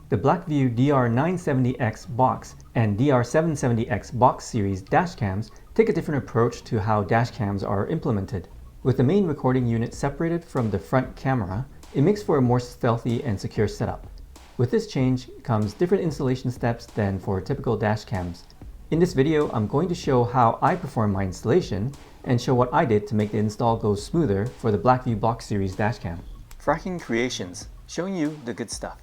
The Blackview DR970X box and DR770X box series dashcams take a different approach to how dashcams are implemented. With the main recording unit separated from the front camera, it makes for a more stealthy and secure setup. With this change comes different installation steps than for typical dashcams. In this video, I'm going to show how I perform my installation and show what I did to make the install go smoother for the Blackview box series dashcam. Fracking Creations, showing you the good stuff.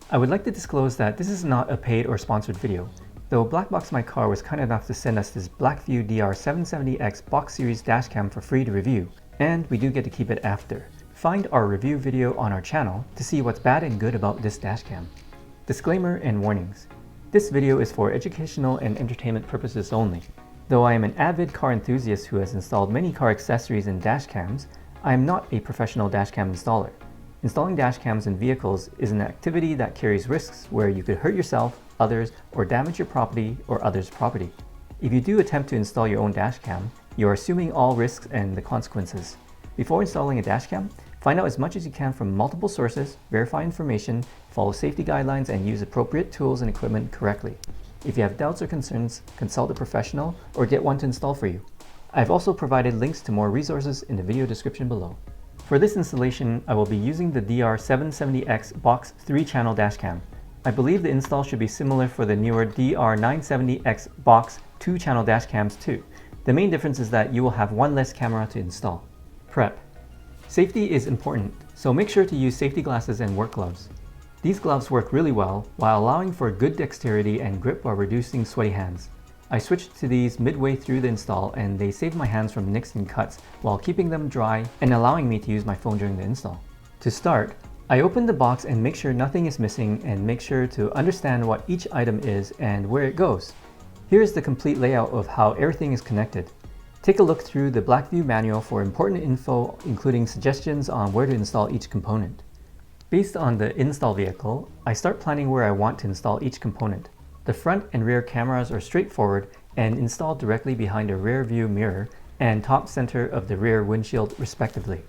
I would like to disclose that this is not a paid or sponsored video, though Blackbox My Car was kind enough to send us this Blackview DR770X box series dashcam for free to review, and we do get to keep it after. Find our review video on our channel to see what's bad and good about this dashcam. Disclaimer and warnings. This video is for educational and entertainment purposes only. Though I am an avid car enthusiast who has installed many car accessories and dashcams, I am not a professional dashcam installer. Installing dashcams in vehicles is an activity that carries risks where you could hurt yourself, others, or damage your property or others' property. If you do attempt to install your own dashcam, you are assuming all risks and the consequences. Before installing a dashcam, find out as much as you can from multiple sources, verify information, follow safety guidelines, and use appropriate tools and equipment correctly. If you have doubts or concerns, consult a professional or get one to install for you. I've also provided links to more resources in the video description below. For this installation, I will be using the DR770X Box 3-channel dashcam. I believe the install should be similar for the newer DR970X Box 2-channel dashcams too. The main difference is that you will have one less camera to install. Prep. Safety is important, so make sure to use safety glasses and work gloves. These gloves work really well while allowing for good dexterity and grip while reducing sweaty hands. I switched to these midway through the install and they saved my hands from nicks and cuts while keeping them dry and allowing me to use my phone during the install. To start, I open the box and make sure nothing is missing and make sure to understand what each item is and where it goes. Here's the complete layout of how everything is connected. Take a look through the Blackview manual for important info, including suggestions on where to install each component. Based on the install vehicle, I start planning where I want to install each component. The front and rear cameras are straightforward and installed directly behind a rear view mirror and top center of the rear windshield respectively.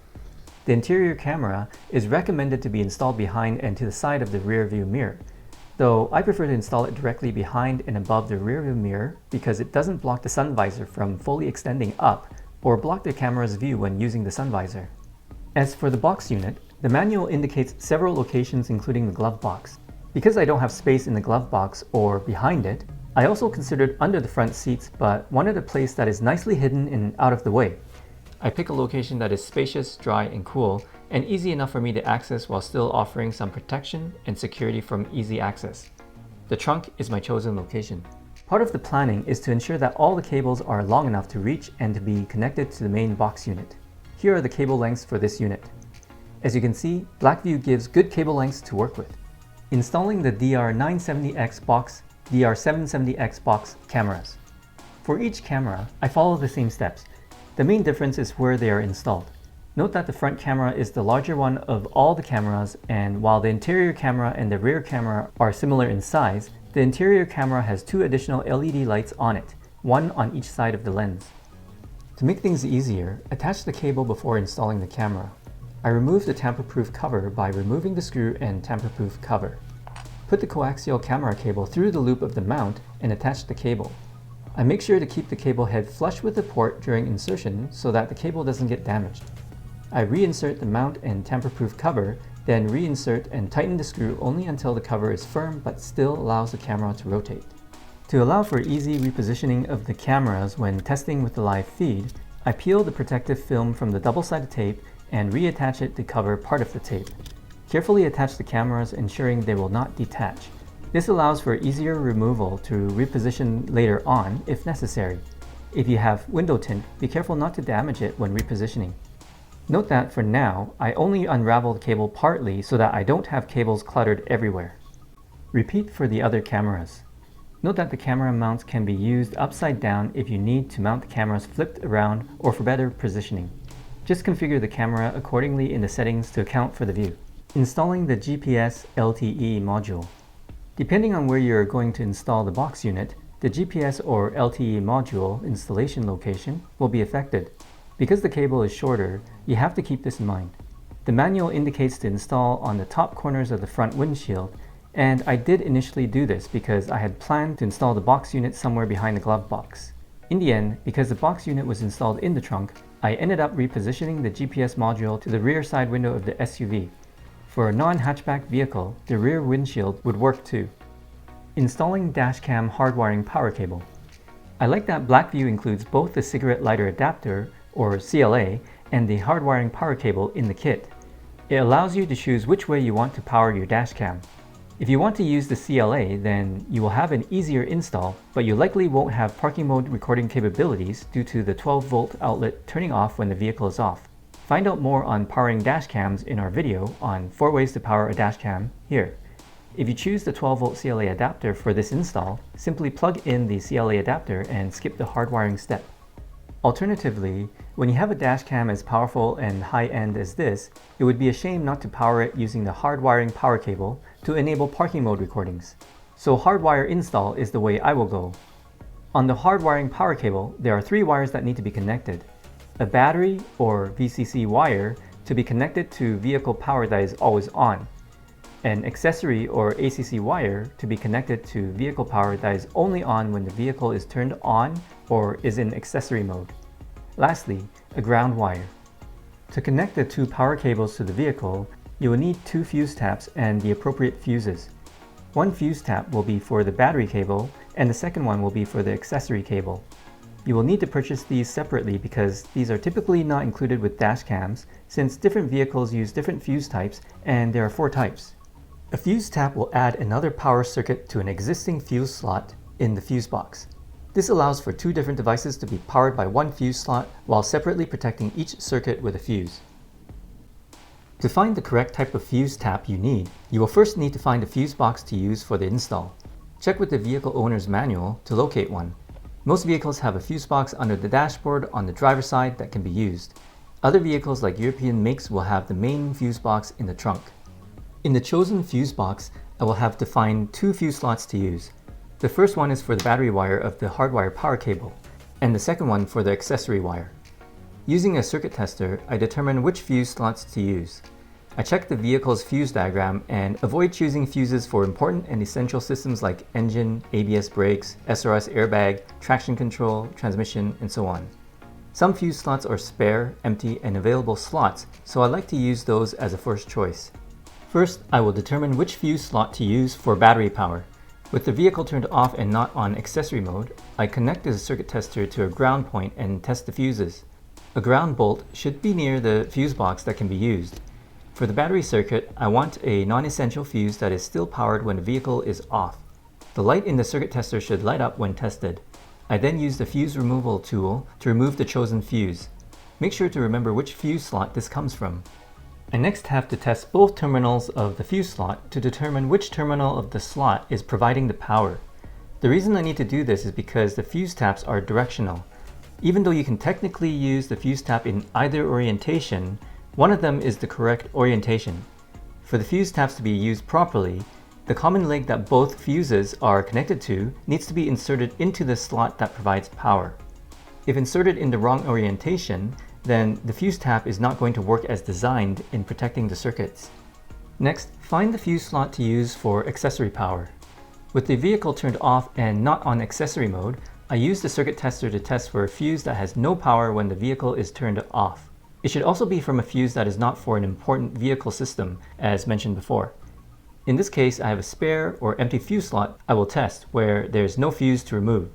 The interior camera is recommended to be installed behind and to the side of the rear view mirror, though I prefer to install it directly behind and above the rear view mirror because it doesn't block the sun visor from fully extending up or block the camera's view when using the sun visor. As for the box unit, the manual indicates several locations including the glove box. Because I don't have space in the glove box or behind it, I also considered under the front seats but wanted a place that is nicely hidden and out of the way. I pick a location that is spacious, dry, and cool, and easy enough for me to access while still offering some protection and security from easy access. The trunk is my chosen location. Part of the planning is to ensure that all the cables are long enough to reach and to be connected to the main box unit. Here are the cable lengths for this unit. As you can see, Blackview gives good cable lengths to work with. Installing the DR970X box, DR770X box cameras. For each camera, I follow the same steps. The main difference is where they are installed. Note that the front camera is the larger one of all the cameras, and while the interior camera and the rear camera are similar in size, the interior camera has two additional LED lights on it, one on each side of the lens. To make things easier, attach the cable before installing the camera. I remove the tamper-proof cover by removing the screw and tamper-proof cover. Put the coaxial camera cable through the loop of the mount and attach the cable. I make sure to keep the cable head flush with the port during insertion so that the cable doesn't get damaged. I reinsert the mount and tamper-proof cover, then reinsert and tighten the screw only until the cover is firm but still allows the camera to rotate. To allow for easy repositioning of the cameras when testing with the live feed, I peel the protective film from the double-sided tape and reattach it to cover part of the tape. Carefully attach the cameras, ensuring they will not detach. This allows for easier removal to reposition later on if necessary. If you have window tint, be careful not to damage it when repositioning. Note that for now, I only unravel the cable partly so that I don't have cables cluttered everywhere. Repeat for the other cameras. Note that the camera mounts can be used upside down if you need to mount the cameras flipped around or for better positioning. Just configure the camera accordingly in the settings to account for the view. Installing the GPS LTE module. Depending on where you are going to install the box unit, the GPS or LTE module installation location will be affected. Because the cable is shorter, you have to keep this in mind. The manual indicates to install on the top corners of the front windshield, And I did initially do this because I had planned to install the box unit somewhere behind the glove box. In the end, because the box unit was installed in the trunk, I ended up repositioning the GPS module to the rear side window of the SUV. For a non-hatchback vehicle, the rear windshield would work too. Installing dashcam hardwiring power cable. I like that Blackview includes both the cigarette lighter adapter, or CLA, and the hardwiring power cable in the kit. It allows you to choose which way you want to power your dashcam. If you want to use the CLA, then you will have an easier install, but you likely won't have parking mode recording capabilities due to the 12-volt outlet turning off when the vehicle is off. Find out more on powering dashcams in our video on 4 ways to power a dashcam here. If you choose the 12-volt CLA adapter for this install, simply plug in the CLA adapter and skip the hardwiring step. Alternatively, when you have a dashcam as powerful and high-end as this, it would be a shame not to power it using the hardwiring power cable to enable parking mode recordings. So hardwire install is the way I will go. On the hardwiring power cable, there are 3 wires that need to be connected. A battery or VCC wire to be connected to vehicle power that is always on. An accessory or ACC wire to be connected to vehicle power that is only on when the vehicle is turned on or is in accessory mode. Lastly, a ground wire. To connect the 2 power cables to the vehicle, you will need 2 fuse taps and the appropriate fuses. One fuse tap will be for the battery cable and the second one will be for the accessory cable. You will need to purchase these separately because these are typically not included with dash cams since different vehicles use different fuse types and there are 4 types. A fuse tap will add another power circuit to an existing fuse slot in the fuse box. This allows for 2 different devices to be powered by one fuse slot while separately protecting each circuit with a fuse. To find the correct type of fuse tap you need, you will first need to find a fuse box to use for the install. Check with the vehicle owner's manual to locate one. Most vehicles have a fuse box under the dashboard on the driver's side that can be used. Other vehicles like European makes will have the main fuse box in the trunk. In the chosen fuse box, I will have to find 2 fuse slots to use. The first one is for the battery wire of the hardwire power cable, and the second one for the accessory wire. Using a circuit tester, I determine which fuse slots to use. I check the vehicle's fuse diagram and avoid choosing fuses for important and essential systems like engine, ABS brakes, SRS airbag, traction control, transmission, and so on. Some fuse slots are spare, empty, and available slots, so I like to use those as a first choice. First, I will determine which fuse slot to use for battery power. With the vehicle turned off and not on accessory mode, I connect the circuit tester to a ground point and test the fuses. A ground bolt should be near the fuse box that can be used. For the battery circuit, I want a non-essential fuse that is still powered when the vehicle is off. The light in the circuit tester should light up when tested. I then use the fuse removal tool to remove the chosen fuse. Make sure to remember which fuse slot this comes from. I next have to test both terminals of the fuse slot to determine which terminal of the slot is providing the power. The reason I need to do this is because the fuse taps are directional. Even though you can technically use the fuse tap in either orientation, one of them is the correct orientation. For the fuse taps to be used properly, the common leg that both fuses are connected to needs to be inserted into the slot that provides power. If inserted in the wrong orientation, then the fuse tap is not going to work as designed in protecting the circuits. Next, find the fuse slot to use for accessory power. With the vehicle turned off and not on accessory mode, I use the circuit tester to test for a fuse that has no power when the vehicle is turned off. It should also be from a fuse that is not for an important vehicle system, as mentioned before. In this case, I have a spare or empty fuse slot I will test where there is no fuse to remove.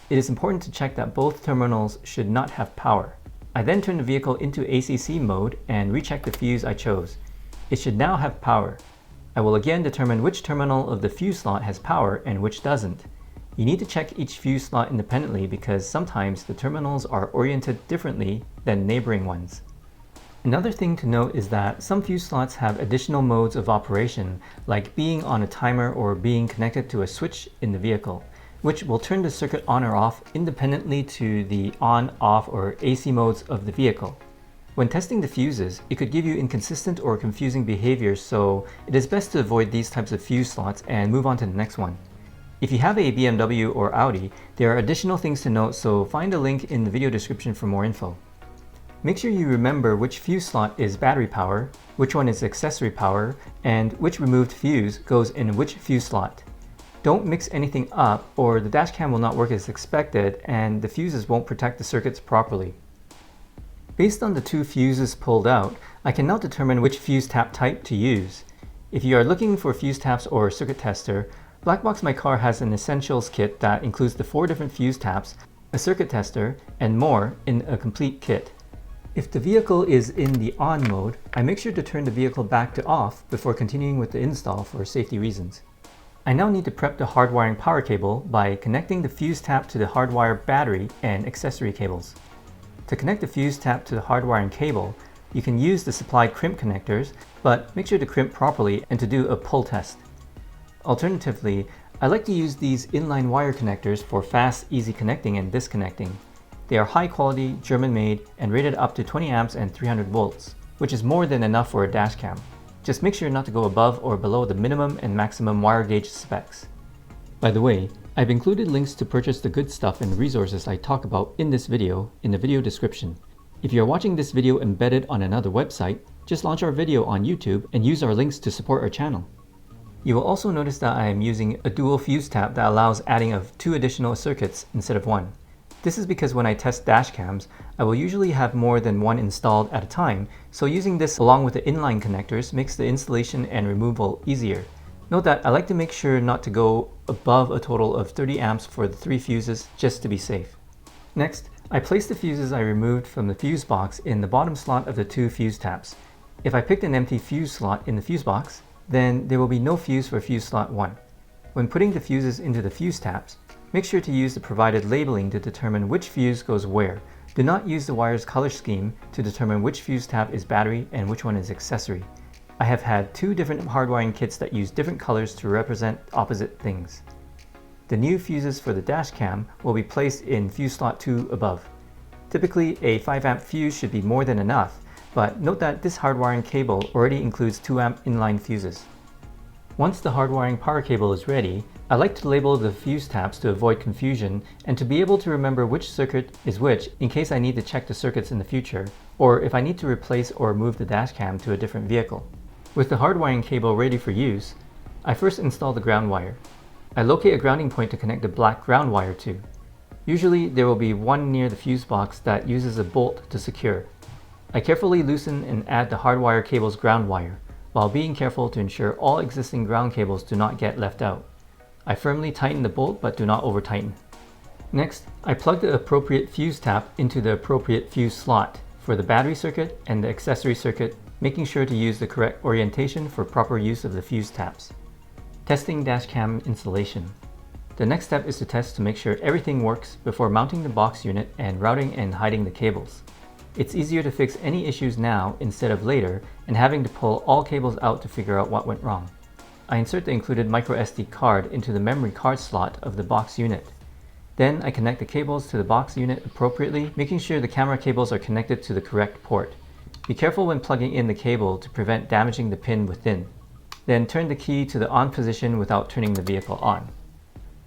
It is important to check that both terminals should not have power. I then turn the vehicle into ACC mode and recheck the fuse I chose. It should now have power. I will again determine which terminal of the fuse slot has power and which doesn't. You need to check each fuse slot independently because sometimes the terminals are oriented differently than neighboring ones. Another thing to note is that some fuse slots have additional modes of operation, like being on a timer or being connected to a switch in the vehicle, which will turn the circuit on or off independently to the on, off, or AC modes of the vehicle. When testing the fuses, it could give you inconsistent or confusing behavior, so it is best to avoid these types of fuse slots and move on to the next one. If you have a BMW or Audi, there are additional things to note, so find a link in the video description for more info. Make sure you remember which fuse slot is battery power which one is accessory power, and which removed fuse goes in which fuse slot. Don't mix anything up or the dashcam will not work as expected and the fuses won't protect the circuits properly. Based on the 2 fuses pulled out, I can now determine which fuse tap type to use. If you are looking for fuse taps or a circuit tester, Blackbox My Car has an essentials kit that includes the 4 different fuse taps, a circuit tester, and more in a complete kit. If the vehicle is in the on mode, I make sure to turn the vehicle back to off before continuing with the install for safety reasons. I now need to prep the hardwiring power cable by connecting the fuse tap to the hardwire battery and accessory cables. To connect the fuse tap to the hardwiring cable, you can use the supplied crimp connectors, but make sure to crimp properly and to do a pull test. Alternatively, I like to use these inline wire connectors for fast, easy connecting and disconnecting. They are high quality, German made, and rated up to 20 amps and 300 volts, which is more than enough for a dash cam. Just make sure not to go above or below the minimum and maximum wire gauge specs. By the way, I've included links to purchase the good stuff and resources I talk about in this video in the video description. If you're watching this video embedded on another website, just launch our video on YouTube and use our links to support our channel. You will also notice that I am using a dual fuse tap that allows adding of 2 additional circuits instead of 1. This is because when I test dash cams, I will usually have more than 1 installed at a time, so using this along with the inline connectors makes the installation and removal easier. Note that I like to make sure not to go above a total of 30 amps for the 3 fuses just to be safe. Next, I place the fuses I removed from the fuse box in the bottom slot of the 2 fuse taps. If I picked an empty fuse slot in the fuse box, then there will be no fuse for fuse slot 1. When putting the fuses into the fuse taps, make sure to use the provided labeling to determine which fuse goes where. Do not use the wire's color scheme to determine which fuse tap is battery and which one is accessory. I have had 2 different hardwiring kits that use different colors to represent opposite things. The new fuses for the dash cam will be placed in fuse slot 2 above. Typically, a 5 amp fuse should be more than enough, but note that this hardwiring cable already includes 2 amp inline fuses. Once the hardwiring power cable is ready, I like to label the fuse taps to avoid confusion and to be able to remember which circuit is which in case I need to check the circuits in the future, or if I need to replace or move the dash cam to a different vehicle. With the hardwiring cable ready for use, I first install the ground wire. I locate a grounding point to connect the black ground wire to. Usually there will be one near the fuse box that uses a bolt to secure. I carefully loosen and add the hardwire cable's ground wire, while being careful to ensure all existing ground cables do not get left out. I firmly tighten the bolt but do not over tighten. Next, I plug the appropriate fuse tap into the appropriate fuse slot for the battery circuit and the accessory circuit, making sure to use the correct orientation for proper use of the fuse taps. Testing dashcam installation. The next step is to test to make sure everything works before mounting the box unit and routing and hiding the cables. It's easier to fix any issues now instead of later and having to pull all cables out to figure out what went wrong. I insert the included microSD card into the memory card slot of the box unit. Then I connect the cables to the box unit appropriately, making sure the camera cables are connected to the correct port. Be careful when plugging in the cable to prevent damaging the pin within. Then turn the key to the on position without turning the vehicle on.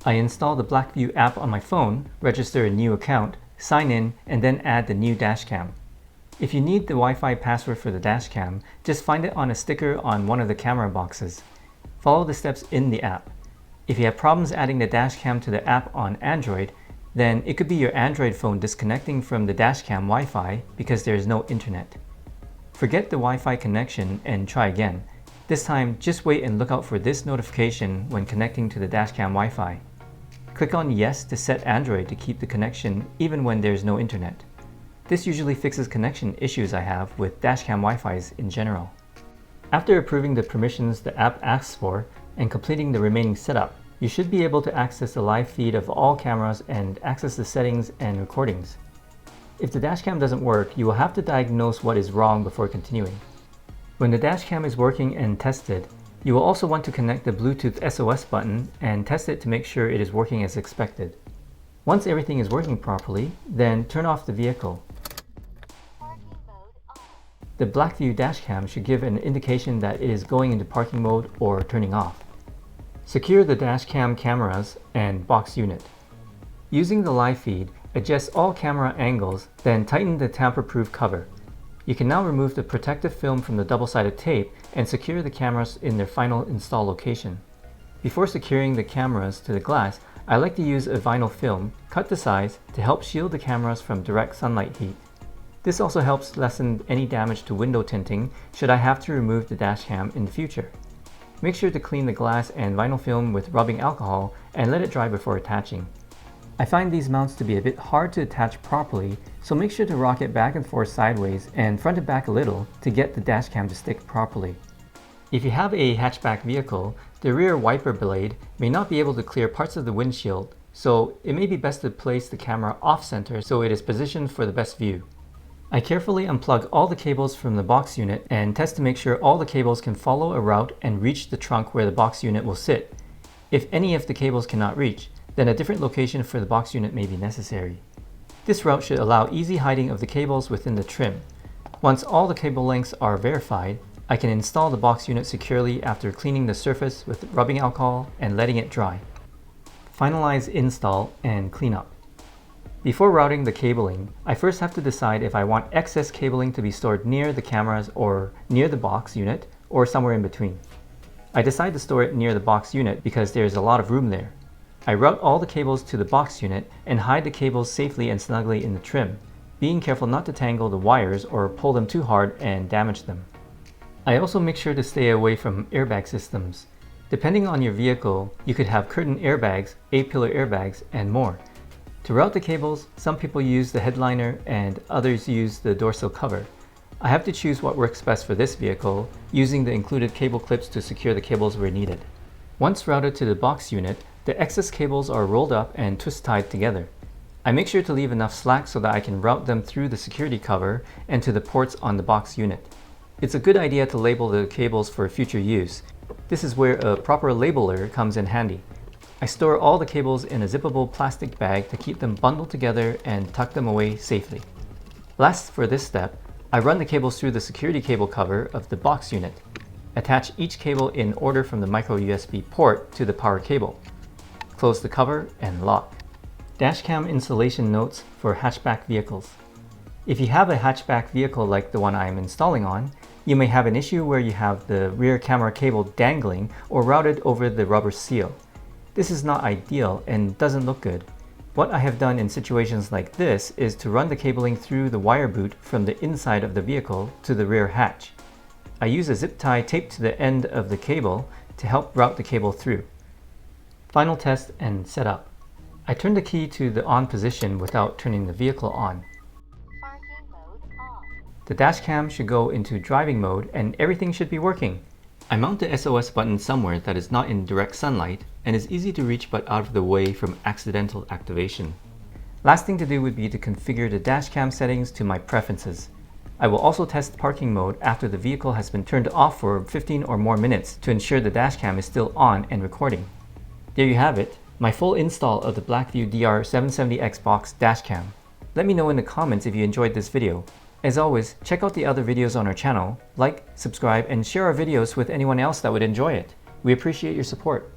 I install the Blackview app on my phone, register a new account, sign in, and then add the new dashcam. If you need the Wi-Fi password for the dashcam, just find it on a sticker on one of the camera boxes. Follow the steps in the app. If you have problems adding the dashcam to the app on Android, then it could be your Android phone disconnecting from the dashcam Wi-Fi because there is no internet. Forget the Wi-Fi connection and try again. This time, just wait and look out for this notification when connecting to the dashcam Wi-Fi. Click on Yes to set Android to keep the connection even when there's no internet. This usually fixes connection issues I have with dashcam Wi-Fis in general. After approving the permissions the app asks for and completing the remaining setup, you should be able to access the live feed of all cameras and access the settings and recordings. If the dashcam doesn't work, you will have to diagnose what is wrong before continuing. When the dashcam is working and tested, you will also want to connect the Bluetooth SOS button and test it to make sure it is working as expected. Once everything is working properly, then turn off the vehicle. The Blackview dashcam should give an indication that it is going into parking mode or turning off. Secure the dashcam cameras and box unit. Using the live feed, adjust all camera angles, then tighten the tamper-proof cover. You can now remove the protective film from the double-sided tape and secure the cameras in their final install location. Before securing the cameras to the glass, I like to use a vinyl film, cut to size, to help shield the cameras from direct sunlight heat. This also helps lessen any damage to window tinting should I have to remove the dashcam in the future. Make sure to clean the glass and vinyl film with rubbing alcohol and let it dry before attaching. I find these mounts to be a bit hard to attach properly, so make sure to rock it back and forth sideways and front it back a little to get the dashcam to stick properly. If you have a hatchback vehicle, the rear wiper blade may not be able to clear parts of the windshield, so it may be best to place the camera off-center so it is positioned for the best view. I carefully unplug all the cables from the box unit and test to make sure all the cables can follow a route and reach the trunk where the box unit will sit. If any of the cables cannot reach, then a different location for the box unit may be necessary. This route should allow easy hiding of the cables within the trim. Once all the cable lengths are verified, I can install the box unit securely after cleaning the surface with rubbing alcohol and letting it dry. Finalize install and cleanup. Before routing the cabling, I first have to decide if I want excess cabling to be stored near the cameras or near the box unit or somewhere in between. I decide to store it near the box unit because there is a lot of room there. I route all the cables to the box unit and hide the cables safely and snugly in the trim, being careful not to tangle the wires or pull them too hard and damage them. I also make sure to stay away from airbag systems. Depending on your vehicle, you could have curtain airbags, A-pillar airbags, and more. To route the cables, some people use the headliner and others use the door sill cover. I have to choose what works best for this vehicle, using the included cable clips to secure the cables where needed. Once routed to the box unit, the excess cables are rolled up and twist tied together. I make sure to leave enough slack so that I can route them through the security cover and to the ports on the box unit. It's a good idea to label the cables for future use. This is where a proper labeler comes in handy. I store all the cables in a zippable plastic bag to keep them bundled together and tuck them away safely. Last for this step, I run the cables through the security cable cover of the box unit. Attach each cable in order from the micro USB port to the power cable. Close the cover and lock. Dashcam installation notes for hatchback vehicles. If you have a hatchback vehicle like the one I am installing on, you may have an issue where you have the rear camera cable dangling or routed over the rubber seal. This is not ideal and doesn't look good. What I have done in situations like this is to run the cabling through the wire boot from the inside of the vehicle to the rear hatch. I use a zip tie taped to the end of the cable to help route the cable through. Final test and setup. I turn the key to the on position without turning the vehicle on. Parking mode on. The dashcam should go into driving mode and everything should be working. I mount the SOS button somewhere that is not in direct sunlight and is easy to reach but out of the way from accidental activation. Last thing to do would be to configure the dashcam settings to my preferences. I will also test parking mode after the vehicle has been turned off for 15 or more minutes to ensure the dashcam is still on and recording. There you have it, my full install of the Blackview DR770X box dashcam. Let me know in the comments if you enjoyed this video. As always, check out the other videos on our channel, like, subscribe, and share our videos with anyone else that would enjoy it. We appreciate your support.